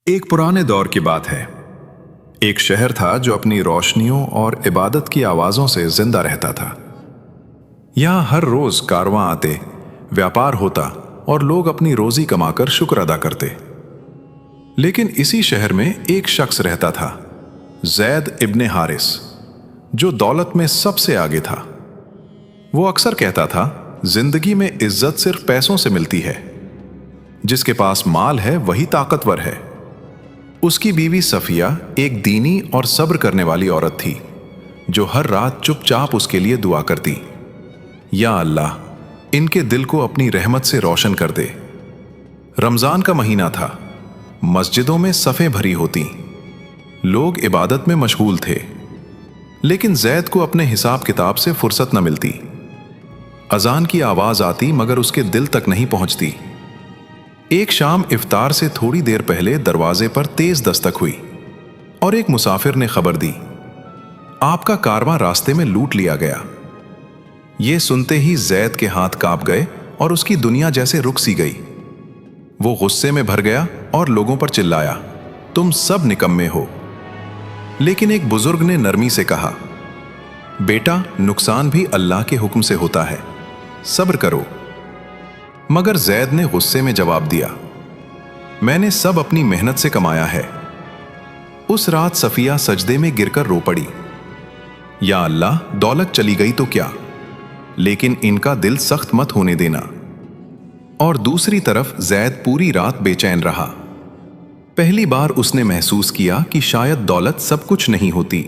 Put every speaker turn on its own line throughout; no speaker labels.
ایک پرانے دور کی بات ہے۔ ایک شہر تھا جو اپنی روشنیوں اور عبادت کی آوازوں سے زندہ رہتا تھا۔ یہاں ہر روز کارواں آتے، ویاپار ہوتا اور لوگ اپنی روزی کما کر شکر ادا کرتے۔ لیکن اسی شہر میں ایک شخص رہتا تھا، زید ابن حارث، جو دولت میں سب سے آگے تھا۔ وہ اکثر کہتا تھا، زندگی میں عزت صرف پیسوں سے ملتی ہے، جس کے پاس مال ہے وہی طاقتور ہے۔ اس کی بیوی صفیہ ایک دینی اور صبر کرنے والی عورت تھی، جو ہر رات چپ چاپ اس کے لیے دعا کرتی، یا اللہ ان کے دل کو اپنی رحمت سے روشن کر دے۔ رمضان کا مہینہ تھا، مسجدوں میں صفیں بھری ہوتی، لوگ عبادت میں مشغول تھے، لیکن زید کو اپنے حساب کتاب سے فرصت نہ ملتی۔ اذان کی آواز آتی مگر اس کے دل تک نہیں پہنچتی۔ ایک شام افطار سے تھوڑی دیر پہلے دروازے پر تیز دستک ہوئی اور ایک مسافر نے خبر دی، آپ کا کارواں راستے میں لوٹ لیا گیا۔ یہ سنتے ہی زید کے ہاتھ کانپ گئے اور اس کی دنیا جیسے رک سی گئی۔ وہ غصے میں بھر گیا اور لوگوں پر چلایا، تم سب نکمے ہو۔ لیکن ایک بزرگ نے نرمی سے کہا، بیٹا نقصان بھی اللہ کے حکم سے ہوتا ہے، صبر کرو۔ مگر زید نے غصے میں جواب دیا، میں نے سب اپنی محنت سے کمایا ہے۔ اس رات صفیہ سجدے میں گر کر رو پڑی، یا اللہ دولت چلی گئی تو کیا، لیکن ان کا دل سخت مت ہونے دینا۔ اور دوسری طرف زید پوری رات بے چین رہا۔ پہلی بار اس نے محسوس کیا کہ شاید دولت سب کچھ نہیں ہوتی۔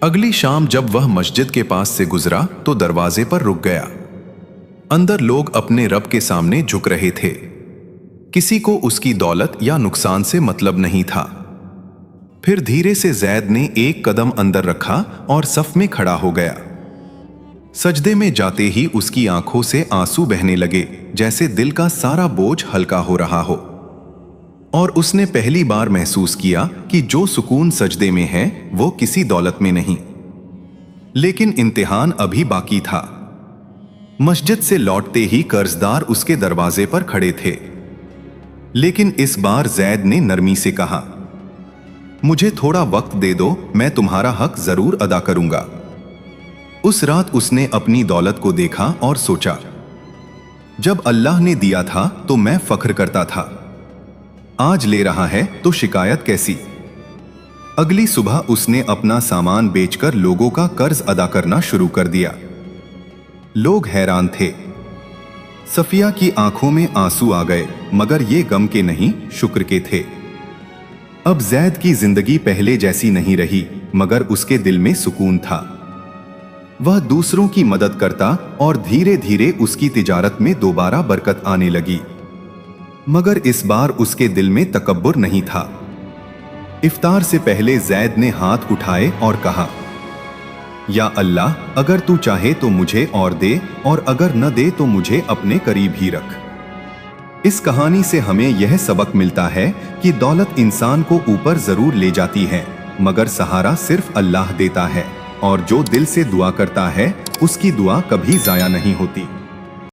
اگلی شام جب وہ مسجد کے پاس سے گزرا تو دروازے پر رک گیا۔ اندر لوگ اپنے رب کے سامنے جھک رہے تھے، کسی کو اس کی دولت یا نقصان سے مطلب نہیں تھا۔ پھر دھیرے سے زید نے ایک قدم اندر رکھا اور صف میں کھڑا ہو گیا۔ سجدے میں جاتے ہی اس کی آنکھوں سے آنسو بہنے لگے، جیسے دل کا سارا بوجھ ہلکا ہو رہا ہو۔ اور اس نے پہلی بار محسوس کیا کہ جو سکون سجدے میں ہے وہ کسی دولت میں نہیں۔ لیکن امتحان ابھی باقی تھا۔ مسجد سے لوٹتے ہی قرضدار اس کے دروازے پر کھڑے تھے، لیکن اس بار زید نے نرمی سے کہا، مجھے تھوڑا وقت دے دو، میں تمہارا حق ضرور ادا کروں گا۔ اس رات اس نے اپنی دولت کو دیکھا اور سوچا، جب اللہ نے دیا تھا تو میں فخر کرتا تھا، آج لے رہا ہے تو شکایت کیسی۔ اگلی صبح اس نے اپنا سامان بیچ کر لوگوں کا قرض ادا کرنا شروع کر دیا۔ لوگ حیران تھے۔ صفیہ کی آنکھوں میں آنسو آ گئے، مگر یہ غم کے نہیں، شکر کے تھے۔ اب زید کی زندگی پہلے جیسی نہیں رہی، مگر اس کے دل میں سکون تھا۔ وہ دوسروں کی مدد کرتا اور دھیرے دھیرے اس کی تجارت میں دوبارہ برکت آنے لگی۔ مگر اس بار اس کے دل میں تکبر نہیں تھا۔ افطار سے پہلے زید نے ہاتھ اٹھائے اور کہا، یا اللہ اگر تو چاہے تو مجھے اور دے، اور اگر نہ دے تو مجھے اپنے قریب ہی رکھ۔ اس کہانی سے ہمیں یہ سبق ملتا ہے کہ دولت انسان کو اوپر ضرور لے جاتی ہے، مگر سہارا صرف اللہ دیتا ہے، اور جو دل سے دعا کرتا ہے اس کی دعا کبھی ضائع نہیں ہوتی۔